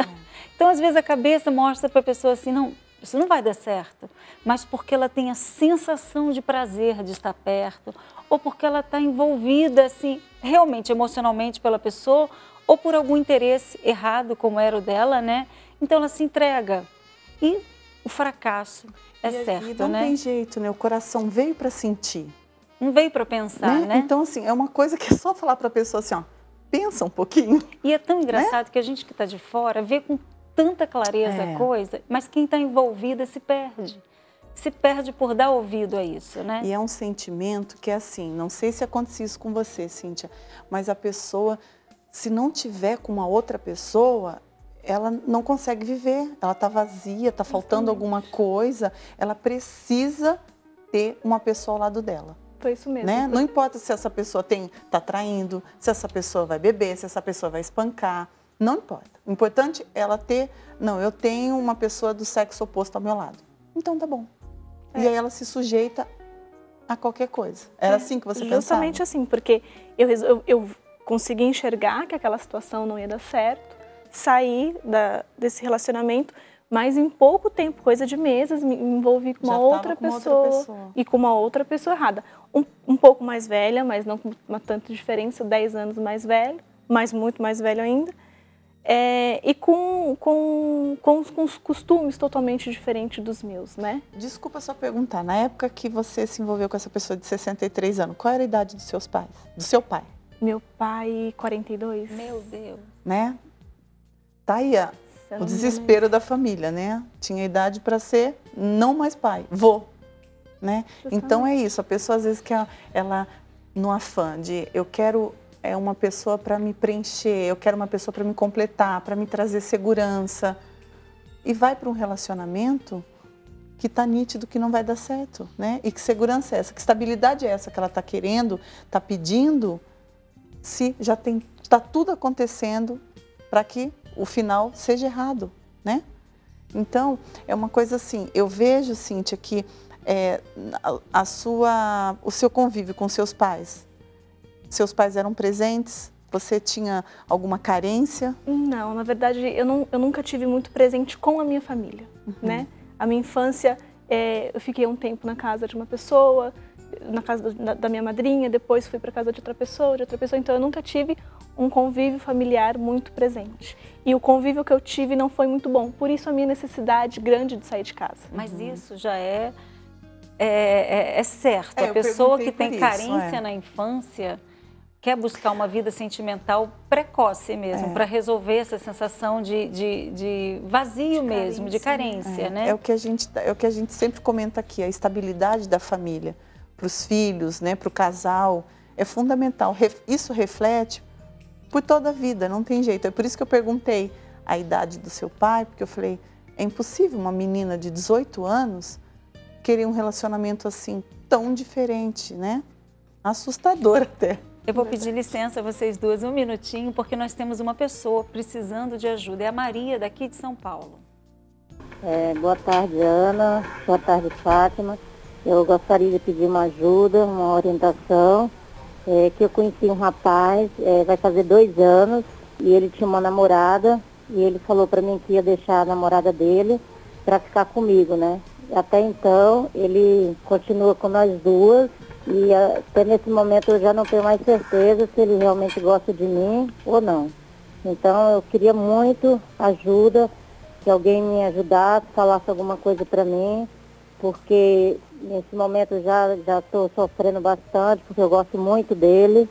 Então, às vezes, a cabeça mostra para a pessoa assim, não, isso não vai dar certo, mas porque ela tem a sensação de prazer de estar perto, ou porque ela está envolvida, assim, realmente, emocionalmente pela pessoa, ou por algum interesse errado, como era o dela, né? Então ela se entrega. E o fracasso é certo, não né? Não tem jeito, né? O coração veio para sentir. Não veio para pensar, né? Então, assim, é uma coisa que é só falar para a pessoa assim, ó, pensa um pouquinho. E é tão engraçado que a gente que está de fora vê com tanta clareza a coisa, mas quem está envolvida se perde. Se perde por dar ouvido a isso, né? E é um sentimento que é assim, não sei se acontece isso com você, Cíntia, mas a pessoa, se não tiver com uma outra pessoa, ela não consegue viver, ela está vazia, está faltando alguma coisa, ela precisa ter uma pessoa ao lado dela. Foi isso mesmo. Né? Não importa se essa pessoa está traindo, se essa pessoa vai beber, se essa pessoa vai espancar, não importa. O importante é ela ter, não, eu tenho uma pessoa do sexo oposto ao meu lado. Então tá bom. E aí ela se sujeita a qualquer coisa. Era assim que você pensava? Justamente assim, porque eu consegui enxergar que aquela situação não ia dar certo, sair desse relacionamento, mas em pouco tempo, coisa de meses, me envolvi com uma outra pessoa e com uma outra pessoa errada. Um pouco mais velha, mas não com uma tanta diferença, 10 anos mais velho, mas muito mais velho ainda. E com os costumes totalmente diferentes dos meus, né? Desculpa só perguntar, na época que você se envolveu com essa pessoa de 63 anos, qual era a idade dos seus pais? Do seu pai? Meu pai, 42. Meu Deus. Né? Tá aí o desespero da família, né? Tinha idade para ser não mais pai, vô, né? Então é isso, a pessoa às vezes quer, ela no afã de eu quero uma pessoa para me preencher, eu quero uma pessoa para me completar, para me trazer segurança. E vai para um relacionamento que está nítido que não vai dar certo, né? E que segurança é essa, que estabilidade é essa que ela está querendo, está pedindo, se já está tudo acontecendo para que o final seja errado, né? Então, é uma coisa assim, eu vejo, Cíntia, que o seu convívio com seus pais eram presentes? Você tinha alguma carência? Não, na verdade, eu nunca tive muito presente com a minha família, né? A minha infância, eu fiquei um tempo na casa de uma pessoa, na casa da minha madrinha, depois fui para casa de outra pessoa, então eu nunca tive um convívio familiar muito presente. E o convívio que eu tive não foi muito bom, por isso a minha necessidade grande de sair de casa. Mas isso já é certo. A pessoa que tem carência na infância quer buscar uma vida sentimental precoce mesmo, para resolver essa sensação de vazio mesmo, de carência, né? É o que a gente sempre comenta aqui, a estabilidade da família, para os filhos, né, para o casal, é fundamental. Isso reflete por toda a vida, não tem jeito. É por isso que eu perguntei a idade do seu pai, porque eu falei, é impossível uma menina de 18 anos querer um relacionamento assim tão diferente, né? Assustador até. Eu vou pedir licença a vocês duas um minutinho, porque nós temos uma pessoa precisando de ajuda. É a Maria, daqui de São Paulo. Boa tarde, Ana. Boa tarde, Fátima. Eu gostaria de pedir uma ajuda, uma orientação. Que eu conheci um rapaz, vai fazer 2 anos, e ele tinha uma namorada, e ele falou para mim que ia deixar a namorada dele para ficar comigo, né? Até então, ele continua com nós duas, e até nesse momento eu já não tenho mais certeza se ele realmente gosta de mim ou não. Então eu queria muito ajuda, que alguém me ajudasse, falasse alguma coisa para mim, porque nesse momento eu já estou sofrendo bastante, porque eu gosto muito dele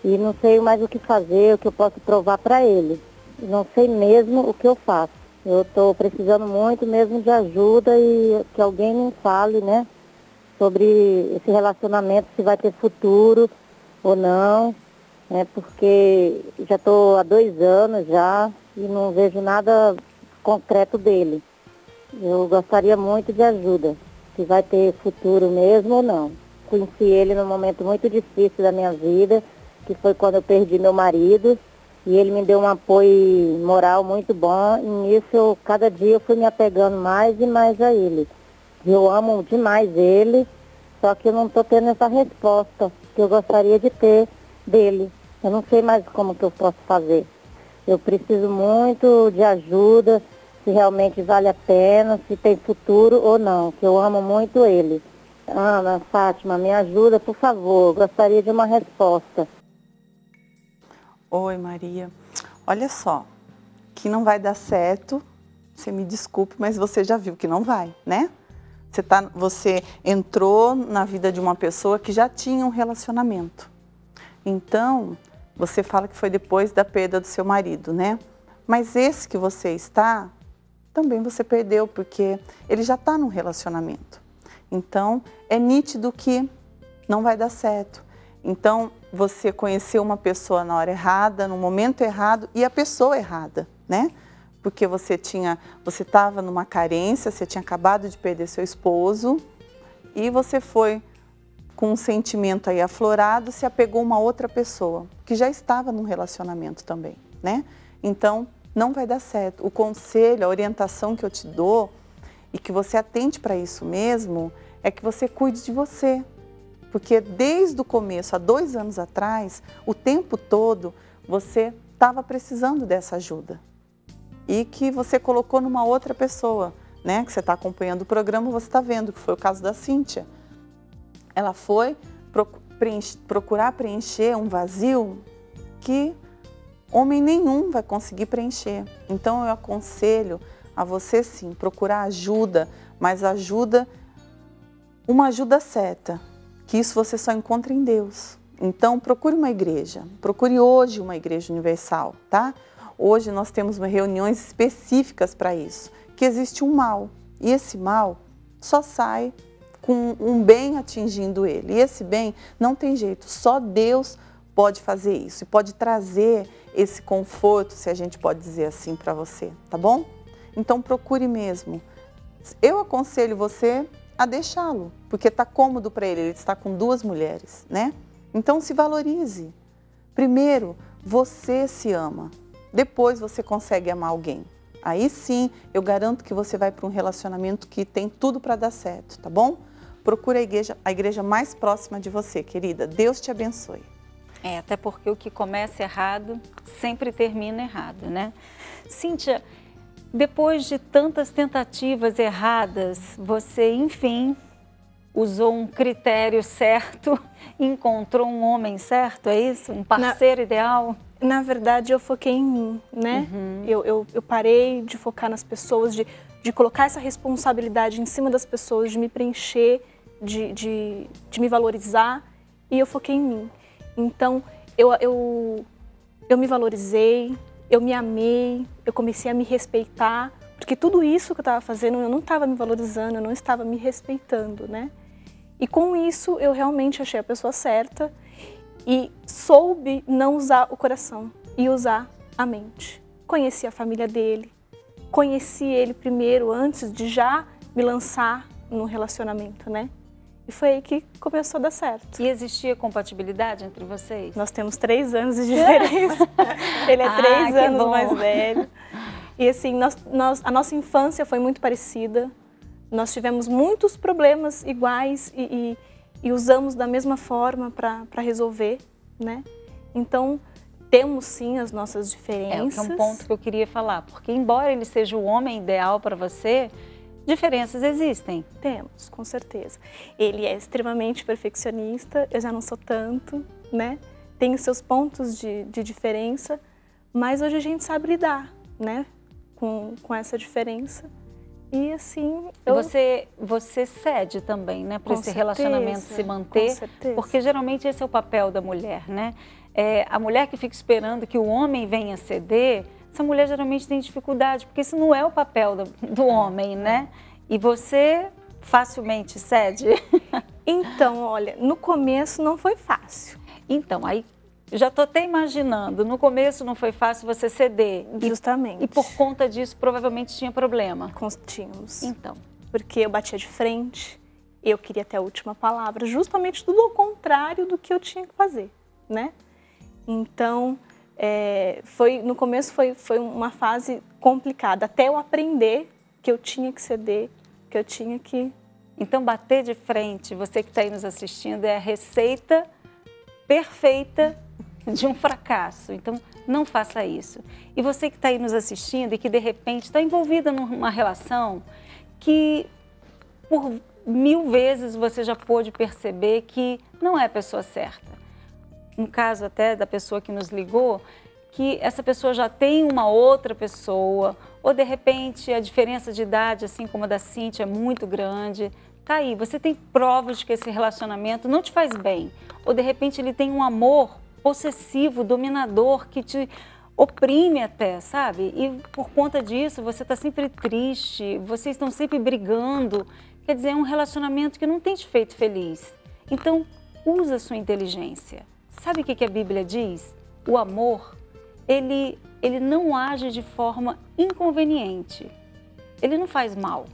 e não sei mais o que fazer, o que eu posso provar para ele. Não sei mesmo o que eu faço. Eu estou precisando muito mesmo de ajuda e que alguém me fale, né, sobre esse relacionamento, se vai ter futuro ou não, né, porque já estou há 2 anos já e não vejo nada concreto dele. Eu gostaria muito de ajuda, se vai ter futuro mesmo ou não. Conheci ele num momento muito difícil da minha vida, que foi quando eu perdi meu marido, e ele me deu um apoio moral muito bom, e nisso cada dia eu fui me apegando mais e mais a ele. Eu amo demais ele, só que eu não estou tendo essa resposta que eu gostaria de ter dele. Eu não sei mais como que eu posso fazer. Eu preciso muito de ajuda, se realmente vale a pena, se tem futuro ou não, que eu amo muito ele. Ana, Fátima, me ajuda, por favor, gostaria de uma resposta. Oi, Maria. Olha só, que não vai dar certo, você me desculpe, mas você já viu que não vai, né? Você entrou na vida de uma pessoa que já tinha um relacionamento. Então, você fala que foi depois da perda do seu marido, né? Mas esse que você está, também você perdeu, porque ele já está num relacionamento. Então, é nítido que não vai dar certo. Então, você conheceu uma pessoa na hora errada, no momento errado e a pessoa errada, né? Porque você estava numa carência, você tinha acabado de perder seu esposo e você foi com um sentimento aí aflorado, se apegou a uma outra pessoa que já estava num relacionamento também, né? Então, não vai dar certo. O conselho, a orientação que eu te dou e que você atente para isso mesmo é que você cuide de você. Porque desde o começo, há 2 anos atrás, o tempo todo, você estava precisando dessa ajuda. E que você colocou numa outra pessoa, né? Que você está acompanhando o programa, você está vendo, que foi o caso da Cíntia. Ela foi procurar preencher um vazio que homem nenhum vai conseguir preencher. Então, eu aconselho a você, sim, procurar ajuda, mas uma ajuda certa, que isso você só encontra em Deus. Então, procure uma igreja, procure hoje uma igreja universal, tá? Hoje nós temos reuniões específicas para isso, que existe um mal, e esse mal só sai com um bem atingindo ele. E esse bem não tem jeito, só Deus pode fazer isso, e pode trazer esse conforto, se a gente pode dizer assim, para você, tá bom? Então, procure mesmo. Eu aconselho você a deixá-lo, porque está cômodo para ele está com 2 mulheres, né? Então, se valorize. Primeiro, você se ama. Depois, você consegue amar alguém. Aí sim, eu garanto que você vai para um relacionamento que tem tudo para dar certo, tá bom? Procure a igreja mais próxima de você, querida. Deus te abençoe. Até porque o que começa errado sempre termina errado, né? Cíntia, depois de tantas tentativas erradas, você, enfim, usou um critério certo, encontrou um homem certo, é isso? Um parceiro ideal? Na verdade, eu foquei em mim, né? Eu parei de focar nas pessoas, de colocar essa responsabilidade em cima das pessoas, de me preencher, de me valorizar, e eu foquei em mim. Então, eu me valorizei, eu me amei, eu comecei a me respeitar, porque tudo isso que eu estava fazendo, eu não estava me valorizando, eu não estava me respeitando, né? E com isso, eu realmente achei a pessoa certa e soube não usar o coração e usar a mente. Conheci a família dele, conheci ele primeiro, antes de já me lançar no relacionamento, né? E foi aí que começou a dar certo. E existia compatibilidade entre vocês? Nós temos 3 anos de diferença. Ele é 3 anos mais velho. E assim, a nossa infância foi muito parecida. Nós tivemos muitos problemas iguais e usamos da mesma forma para resolver, né? Então, temos sim as nossas diferenças. É um ponto que eu queria falar, porque embora ele seja o homem ideal para você, diferenças existem. Temos, com certeza. Ele é extremamente perfeccionista, eu já não sou tanto, né? Tem os seus pontos de diferença, mas hoje a gente sabe lidar, né? Com essa diferença. E assim... Você cede também, né? Para esse relacionamento se manter. Com certeza. Porque geralmente esse é o papel da mulher, né? A mulher que fica esperando que o homem venha ceder, essa mulher geralmente tem dificuldade, porque isso não é o papel do homem, né? E você facilmente cede? Então, olha, no começo não foi fácil. Então, aí já estou até imaginando, no começo não foi fácil você ceder. Justamente. E por conta disso, provavelmente tinha problema. Tínhamos. Então. Porque eu batia de frente, eu queria ter a última palavra, justamente tudo ao contrário do que eu tinha que fazer, né? Então, no começo foi uma fase complicada, até eu aprender que eu tinha que ceder, que eu tinha que... Então, bater de frente, você que está aí nos assistindo, é a receita perfeita de um fracasso. Então, não faça isso. E você que está aí nos assistindo e que, de repente, está envolvida numa relação que, por 1000 vezes, você já pôde perceber que não é a pessoa certa. No caso até da pessoa que nos ligou, que essa pessoa já tem uma outra pessoa, ou, de repente, a diferença de idade, assim como a da Cíntia, é muito grande. Tá aí, você tem provas de que esse relacionamento não te faz bem. Ou, de repente, ele tem um amor possessivo, dominador, que te oprime até, sabe? E por conta disso, você está sempre triste, vocês estão sempre brigando. Quer dizer, é um relacionamento que não tem te feito feliz. Então, usa a sua inteligência. Sabe o que a Bíblia diz? O amor, ele não age de forma inconveniente. Ele não faz mal.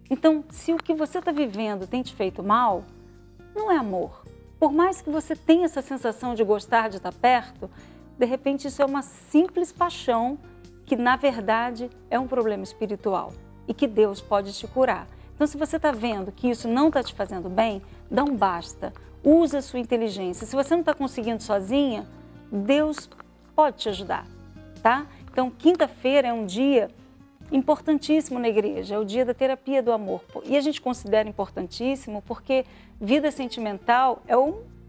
Então, se o que você está vivendo tem te feito mal, não é amor. Por mais que você tenha essa sensação de gostar de estar perto, de repente isso é uma simples paixão que, na verdade, é um problema espiritual e que Deus pode te curar. Então, se você está vendo que isso não está te fazendo bem, dá um basta. Usa a sua inteligência. Se você não está conseguindo sozinha, Deus pode te ajudar, tá? Então, quinta-feira é um dia importantíssimo na igreja, é o dia da terapia do amor. E a gente considera importantíssimo porque vida sentimental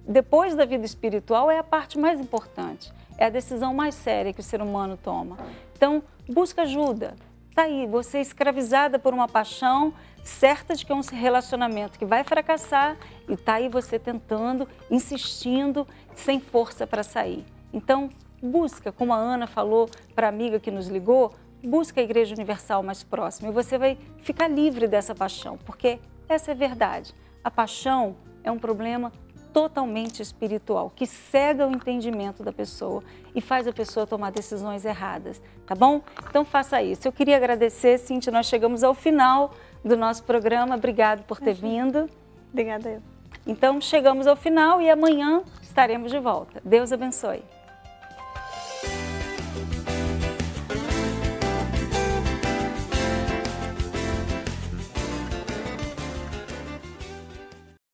depois da vida espiritual, é a parte mais importante. É a decisão mais séria que o ser humano toma. Então, busca ajuda. Tá aí, você é escravizada por uma paixão, certa de que é um relacionamento que vai fracassar, e tá aí você tentando, insistindo, sem força para sair. Então, busca, como a Ana falou para a amiga que nos ligou, busca a Igreja Universal mais próxima e você vai ficar livre dessa paixão, porque essa é a verdade. A paixão é um problema totalmente espiritual, que cega o entendimento da pessoa e faz a pessoa tomar decisões erradas, tá bom? Então faça isso. Eu queria agradecer, Cíntia, nós chegamos ao final do nosso programa. Obrigado por ter vindo. Obrigada eu. Então chegamos ao final e amanhã estaremos de volta. Deus abençoe.